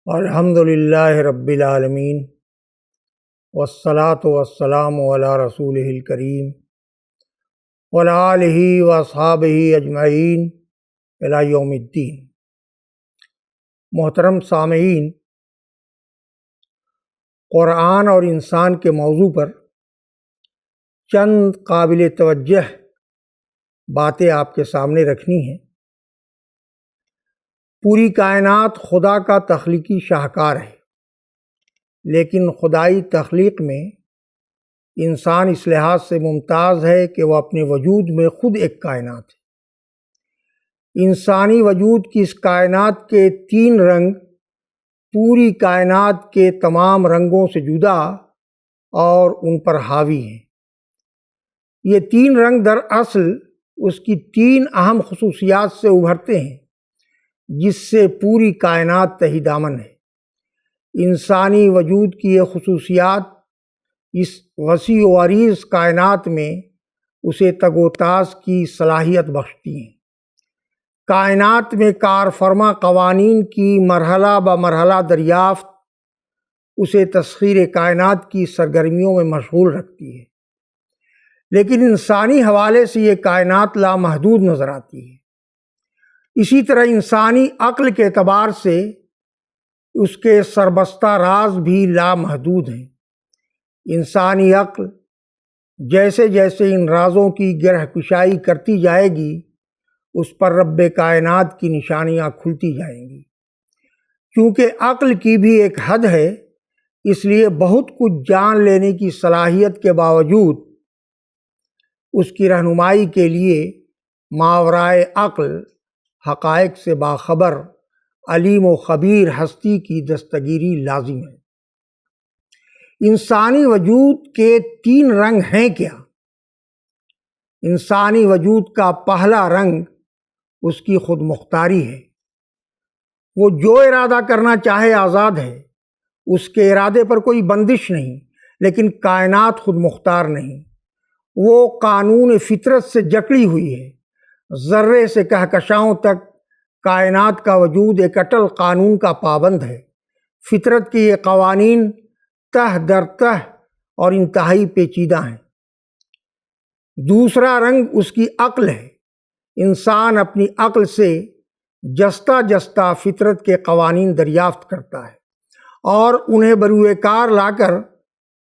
الحمد للہ رب العالمین والصلاة والسلام علی رسولہ الکریم وعلی آلہ واصحابہ اجمعین الی یوم الدین۔ محترم سامعین، قرآن اور انسان کے موضوع پر چند قابل توجہ باتیں آپ کے سامنے رکھنی ہیں۔ پوری کائنات خدا کا تخلیقی شاہکار ہے، لیکن خدائی تخلیق میں انسان اس لحاظ سے ممتاز ہے کہ وہ اپنے وجود میں خود ایک کائنات ہے۔ انسانی وجود کی اس کائنات کے تین رنگ پوری کائنات کے تمام رنگوں سے جدا اور ان پر حاوی ہیں۔ یہ تین رنگ دراصل اس کی تین اہم خصوصیات سے ابھرتے ہیں جس سے پوری کائنات تہی دامن ہے۔ انسانی وجود کی یہ خصوصیات اس وسیع و عریض کائنات میں اسے تگ و تاز کی صلاحیت بخشتی ہیں۔ کائنات میں کار فرما قوانین کی مرحلہ بہ مرحلہ دریافت اسے تسخیر کائنات کی سرگرمیوں میں مشغول رکھتی ہے، لیکن انسانی حوالے سے یہ کائنات لامحدود نظر آتی ہے۔ اسی طرح انسانی عقل کے اعتبار سے اس کے سربستہ راز بھی لامحدود ہیں۔ انسانی عقل جیسے جیسے ان رازوں کی گرہ کشائی کرتی جائے گی، اس پر رب کائنات کی نشانیاں کھلتی جائیں گی۔ کیونکہ عقل کی بھی ایک حد ہے، اس لیے بہت کچھ جان لینے کی صلاحیت کے باوجود اس کی رہنمائی کے لیے ماورائے عقل حقائق سے باخبر علیم و خبیر ہستی کی دستگیری لازم ہے۔ انسانی وجود کے تین رنگ ہیں کیا؟ انسانی وجود کا پہلا رنگ اس کی خود مختاری ہے۔ وہ جو ارادہ کرنا چاہے آزاد ہے، اس کے ارادے پر کوئی بندش نہیں، لیکن کائنات خود مختار نہیں۔ وہ قانون فطرت سے جکڑی ہوئی ہے۔ ذرے سے کہکشاؤں تک کائنات کا وجود ایک اٹل قانون کا پابند ہے۔ فطرت کے یہ قوانین تہ در تہ اور انتہائی پیچیدہ ہیں۔ دوسرا رنگ اس کی عقل ہے۔ انسان اپنی عقل سے جستہ جستہ فطرت کے قوانین دریافت کرتا ہے اور انہیں بروئے کار لا کر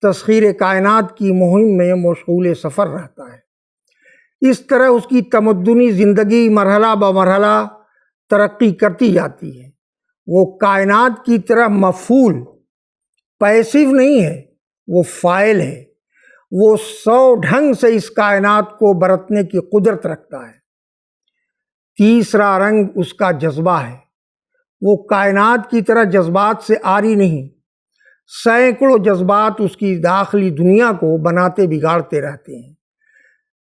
تسخیر کائنات کی مہم میں مشغول سفر رہتا ہے۔ اس طرح اس کی تمدنی زندگی مرحلہ بہ مرحلہ ترقی کرتی جاتی ہے۔ وہ کائنات کی طرح مفعول پیسو نہیں ہے، وہ فاعل ہے۔ وہ 100 ڈھنگ سے اس کائنات کو برتنے کی قدرت رکھتا ہے۔ تیسرا رنگ اس کا جذبہ ہے۔ وہ کائنات کی طرح جذبات سے عاری نہیں۔ سینکڑوں جذبات اس کی داخلی دنیا کو بناتے بگاڑتے رہتے ہیں۔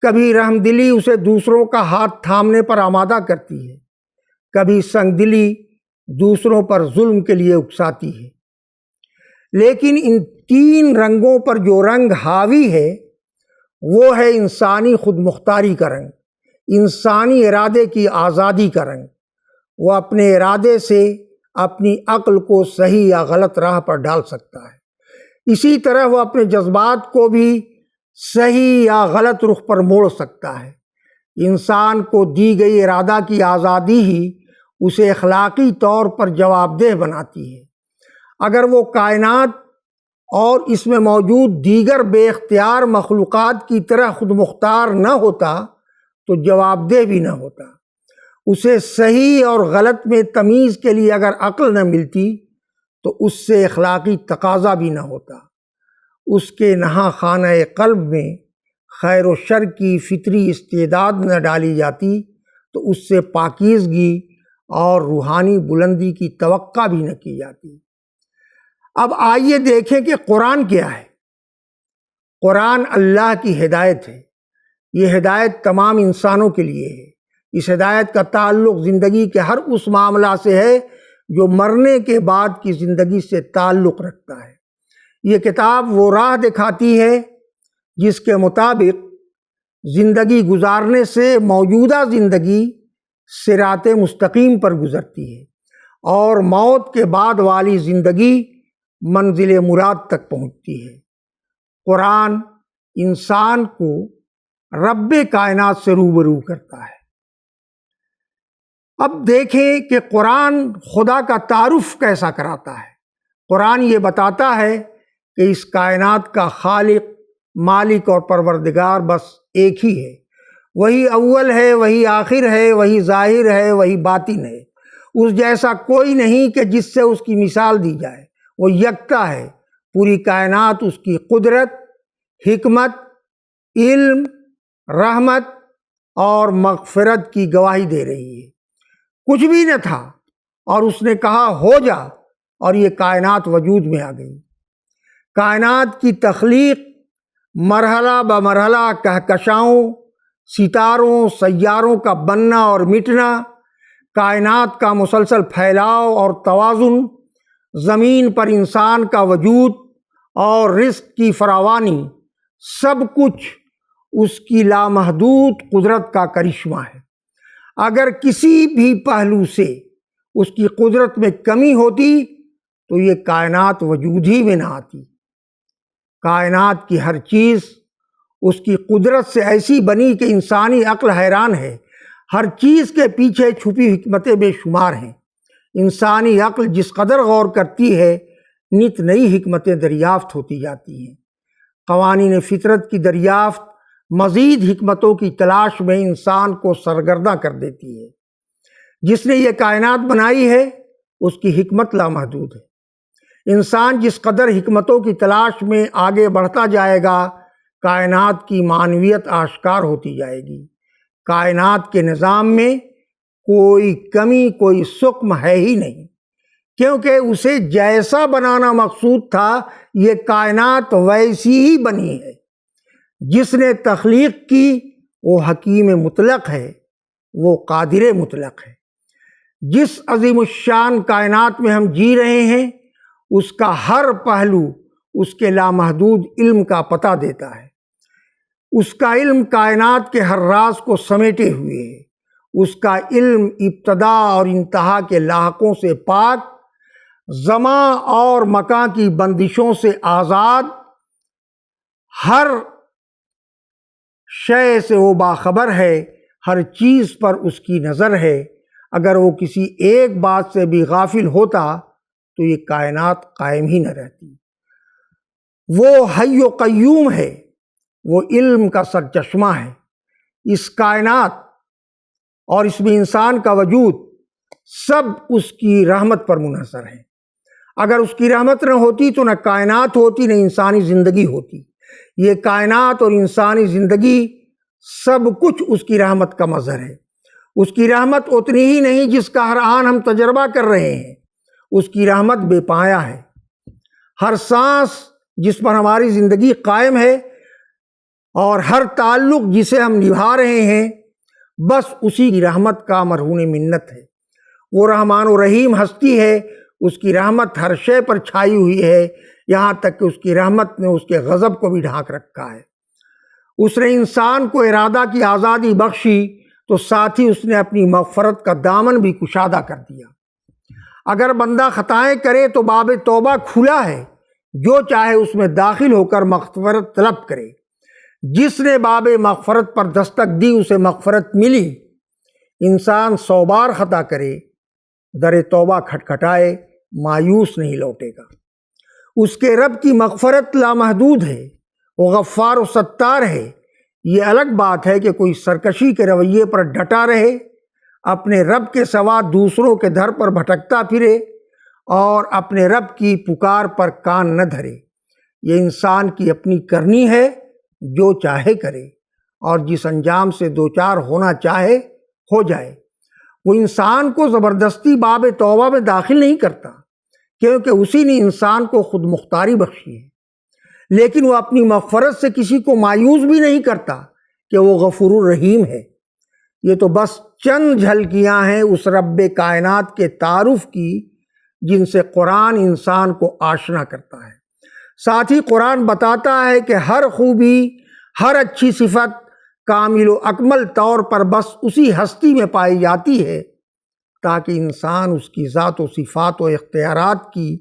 کبھی رحم دلی اسے دوسروں کا ہاتھ تھامنے پر آمادہ کرتی ہے، کبھی سنگ دلی دوسروں پر ظلم کے لیے اکساتی ہے۔ لیکن ان تین رنگوں پر جو رنگ حاوی ہے وہ ہے انسانی خود مختاری کا رنگ، انسانی ارادے کی آزادی کا رنگ۔ وہ اپنے ارادے سے اپنی عقل کو صحیح یا غلط راہ پر ڈال سکتا ہے۔ اسی طرح وہ اپنے جذبات کو بھی صحیح یا غلط رخ پر موڑ سکتا ہے۔ انسان کو دی گئی ارادہ کی آزادی ہی اسے اخلاقی طور پر جواب دہ بناتی ہے۔ اگر وہ کائنات اور اس میں موجود دیگر بے اختیار مخلوقات کی طرح خود مختار نہ ہوتا تو جواب دہ بھی نہ ہوتا۔ اسے صحیح اور غلط میں تمیز کے لیے اگر عقل نہ ملتی تو اس سے اخلاقی تقاضا بھی نہ ہوتا۔ اس کے نہاں خانہ قلب میں خیر و شر کی فطری استعداد نہ ڈالی جاتی تو اس سے پاکیزگی اور روحانی بلندی کی توقع بھی نہ کی جاتی۔ اب آئیے دیکھیں کہ قرآن کیا ہے۔ قرآن اللہ کی ہدایت ہے۔ یہ ہدایت تمام انسانوں کے لیے ہے۔ اس ہدایت کا تعلق زندگی کے ہر اس معاملہ سے ہے جو مرنے کے بعد کی زندگی سے تعلق رکھتا ہے۔ یہ کتاب وہ راہ دکھاتی ہے جس کے مطابق زندگی گزارنے سے موجودہ زندگی صراط مستقیم پر گزرتی ہے اور موت کے بعد والی زندگی منزل مراد تک پہنچتی ہے۔ قرآن انسان کو رب کائنات سے روبرو کرتا ہے۔ اب دیکھیں کہ قرآن خدا کا تعارف کیسا کراتا ہے۔ قرآن یہ بتاتا ہے کہ اس کائنات کا خالق، مالک اور پروردگار بس ایک ہی ہے۔ وہی اول ہے، وہی آخر ہے، وہی ظاہر ہے، وہی باطن ہے۔ اس جیسا کوئی نہیں کہ جس سے اس کی مثال دی جائے۔ وہ یکتا ہے۔ پوری کائنات اس کی قدرت، حکمت، علم، رحمت اور مغفرت کی گواہی دے رہی ہے۔ کچھ بھی نہ تھا اور اس نے کہا ہو جا، اور یہ کائنات وجود میں آ گئی۔ کائنات کی تخلیق، مرحلہ بمرحلہ کہکشاؤں، ستاروں، سیاروں کا بننا اور مٹنا، کائنات کا مسلسل پھیلاؤ اور توازن، زمین پر انسان کا وجود اور رزق کی فراوانی، سب کچھ اس کی لامحدود قدرت کا کرشمہ ہے۔ اگر کسی بھی پہلو سے اس کی قدرت میں کمی ہوتی تو یہ کائنات وجود ہی میں نہ آتی۔ کائنات کی ہر چیز اس کی قدرت سے ایسی بنی کہ انسانی عقل حیران ہے۔ ہر چیز کے پیچھے چھپی حکمتیں بے شمار ہیں۔ انسانی عقل جس قدر غور کرتی ہے، نت نئی حکمتیں دریافت ہوتی جاتی ہیں۔ قوانین فطرت کی دریافت مزید حکمتوں کی تلاش میں انسان کو سرگرداں کر دیتی ہے۔ جس نے یہ کائنات بنائی ہے، اس کی حکمت لامحدود ہے۔ انسان جس قدر حکمتوں کی تلاش میں آگے بڑھتا جائے گا، کائنات کی معنویت آشکار ہوتی جائے گی۔ کائنات کے نظام میں کوئی کمی، کوئی سقم ہے ہی نہیں، کیونکہ اسے جیسا بنانا مقصود تھا، یہ کائنات ویسی ہی بنی ہے۔ جس نے تخلیق کی وہ حکیم مطلق ہے، وہ قادر مطلق ہے۔ جس عظیم الشان کائنات میں ہم جی رہے ہیں، اس کا ہر پہلو اس کے لامحدود علم کا پتہ دیتا ہے۔ اس کا علم کائنات کے ہر راز کو سمیٹے ہوئے ہے۔ اس کا علم ابتدا اور انتہا کے لاحقوں سے پاک، زمان اور مکان کی بندشوں سے آزاد، ہر شے سے وہ باخبر ہے، ہر چیز پر اس کی نظر ہے۔ اگر وہ کسی ایک بات سے بھی غافل ہوتا تو یہ کائنات قائم ہی نہ رہتی۔ وہ حی و قیوم ہے، وہ علم کا سرچشمہ ہے۔ اس کائنات اور اس میں انسان کا وجود سب اس کی رحمت پر منحصر ہے۔ اگر اس کی رحمت نہ ہوتی تو نہ کائنات ہوتی، نہ انسانی زندگی ہوتی۔ یہ کائنات اور انسانی زندگی سب کچھ اس کی رحمت کا مظہر ہے۔ اس کی رحمت اتنی ہی نہیں جس کا ہر آن ہم تجربہ کر رہے ہیں۔ اس کی رحمت بے پایہ ہے۔ ہر سانس جس پر ہماری زندگی قائم ہے اور ہر تعلق جسے ہم نبھا رہے ہیں، بس اسی کی رحمت کا مرہون منت ہے۔ وہ رحمان و رحیم ہستی ہے، اس کی رحمت ہر شے پر چھائی ہوئی ہے، یہاں تک کہ اس کی رحمت نے اس کے غضب کو بھی ڈھانک رکھا ہے۔ اس نے انسان کو ارادہ کی آزادی بخشی تو ساتھ ہی اس نے اپنی مغفرت کا دامن بھی کشادہ کر دیا۔ اگر بندہ خطائیں کرے تو باب توبہ کھلا ہے، جو چاہے اس میں داخل ہو کر مغفرت طلب کرے۔ جس نے باب مغفرت پر دستک دی اسے مغفرت ملی۔ انسان 100 بار خطا کرے، در توبہ کھٹکھٹائے، مایوس نہیں لوٹے گا۔ اس کے رب کی مغفرت لامحدود ہے، وہ غفار و ستار ہے۔ یہ الگ بات ہے کہ کوئی سرکشی کے رویے پر ڈٹا رہے، اپنے رب کے سوا دوسروں کے در پر بھٹکتا پھرے اور اپنے رب کی پکار پر کان نہ دھرے۔ یہ انسان کی اپنی کرنی ہے، جو چاہے کرے اور جس انجام سے دوچار ہونا چاہے ہو جائے۔ وہ انسان کو زبردستی باب توبہ میں داخل نہیں کرتا، کیونکہ اسی نے انسان کو خود مختاری بخشی ہے۔ لیکن وہ اپنی مغفرت سے کسی کو مایوس بھی نہیں کرتا کہ وہ غفور الرحیم ہے۔ یہ تو بس چند جھلکیاں ہیں اس رب کائنات کے تعارف کی جن سے قرآن انسان کو آشنا کرتا ہے۔ ساتھ ہی قرآن بتاتا ہے کہ ہر خوبی، ہر اچھی صفت کامل و اکمل طور پر بس اسی ہستی میں پائی جاتی ہے تاکہ انسان اس کی ذات و صفات و اختیارات کی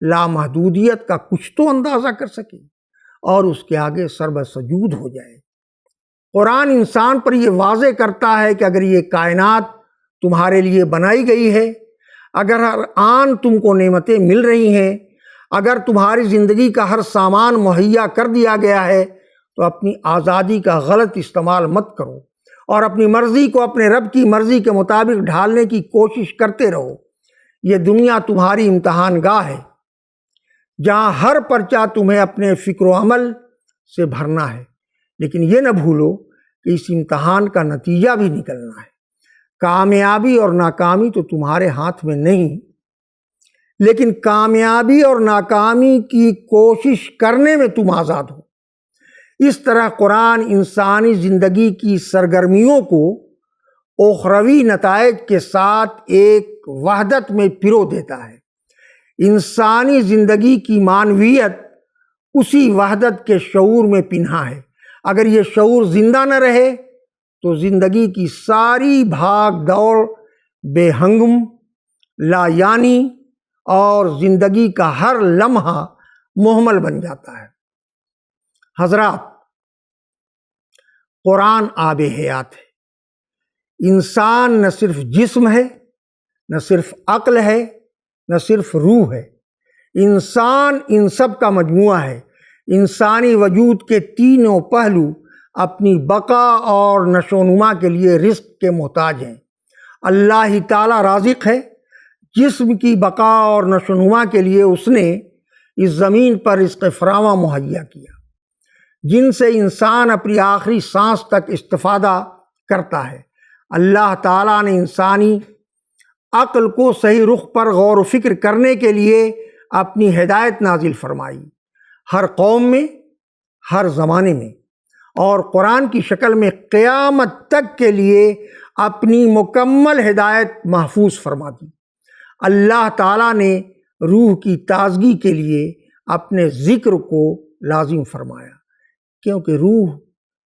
لامحدودیت کا کچھ تو اندازہ کر سکے اور اس کے آگے سربسجود ہو جائے۔ قرآن انسان پر یہ واضح کرتا ہے کہ اگر یہ کائنات تمہارے لیے بنائی گئی ہے، اگر ہر آن تم کو نعمتیں مل رہی ہیں، اگر تمہاری زندگی کا ہر سامان مہیا کر دیا گیا ہے، تو اپنی آزادی کا غلط استعمال مت کرو اور اپنی مرضی کو اپنے رب کی مرضی کے مطابق ڈھالنے کی کوشش کرتے رہو۔ یہ دنیا تمہاری امتحان گاہ ہے جہاں ہر پرچہ تمہیں اپنے فکر و عمل سے بھرنا ہے، لیکن یہ نہ بھولو کہ اس امتحان کا نتیجہ بھی نکلنا ہے۔ کامیابی اور ناکامی تو تمہارے ہاتھ میں نہیں، لیکن کامیابی اور ناکامی کی کوشش کرنے میں تم آزاد ہو۔ اس طرح قرآن انسانی زندگی کی سرگرمیوں کو اخروی نتائج کے ساتھ ایک وحدت میں پرو دیتا ہے۔ انسانی زندگی کی معنویت اسی وحدت کے شعور میں پنہا ہے۔ اگر یہ شعور زندہ نہ رہے تو زندگی کی ساری بھاگ دوڑ بے ہنگم، لا یعنی اور زندگی کا ہر لمحہ مہمل بن جاتا ہے۔ حضرات، قرآن آب حیات ہے۔ انسان نہ صرف جسم ہے، نہ صرف عقل ہے، نہ صرف روح ہے۔ انسان ان سب کا مجموعہ ہے۔ انسانی وجود کے تینوں پہلو اپنی بقا اور نشو و نما کے لیے رزق کے محتاج ہیں۔ اللہ ہی تعالیٰ رازق ہے۔ جسم کی بقا اور نشو و نما کے لیے اس نے اس زمین پر رزق فراواں مہیا کیا، جن سے انسان اپنی آخری سانس تک استفادہ کرتا ہے۔ اللہ تعالیٰ نے انسانی عقل کو صحیح رخ پر غور و فکر کرنے کے لیے اپنی ہدایت نازل فرمائی، ہر قوم میں، ہر زمانے میں، اور قرآن کی شکل میں قیامت تک کے لیے اپنی مکمل ہدایت محفوظ فرما دی۔ اللہ تعالیٰ نے روح کی تازگی کے لیے اپنے ذکر کو لازم فرمایا، کیونکہ روح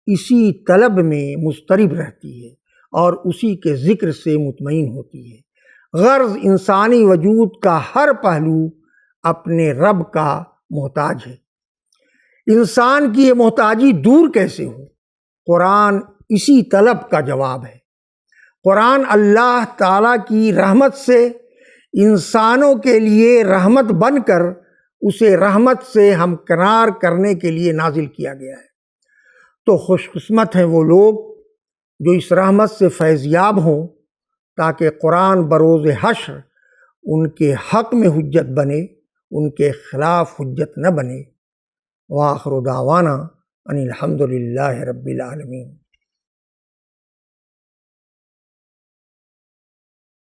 اسی طلب میں مضطرب رہتی ہے اور اسی کے ذکر سے مطمئن ہوتی ہے۔ غرض انسانی وجود کا ہر پہلو اپنے رب کا محتاج ہے۔ انسان کی یہ محتاجی دور کیسے ہو؟ قرآن اسی طلب کا جواب ہے۔ قرآن اللہ تعالیٰ کی رحمت سے انسانوں کے لیے رحمت بن کر اسے رحمت سے ہمکنار کرنے کے لیے نازل کیا گیا ہے۔ تو خوش قسمت ہیں وہ لوگ جو اس رحمت سے فیض یاب ہوں، تاکہ قرآن بروز حشر ان کے حق میں حجت بنے، ان کے خلاف حجت نہ بنے۔ وآخر دعوانا ان الحمد للہ رب العالمین۔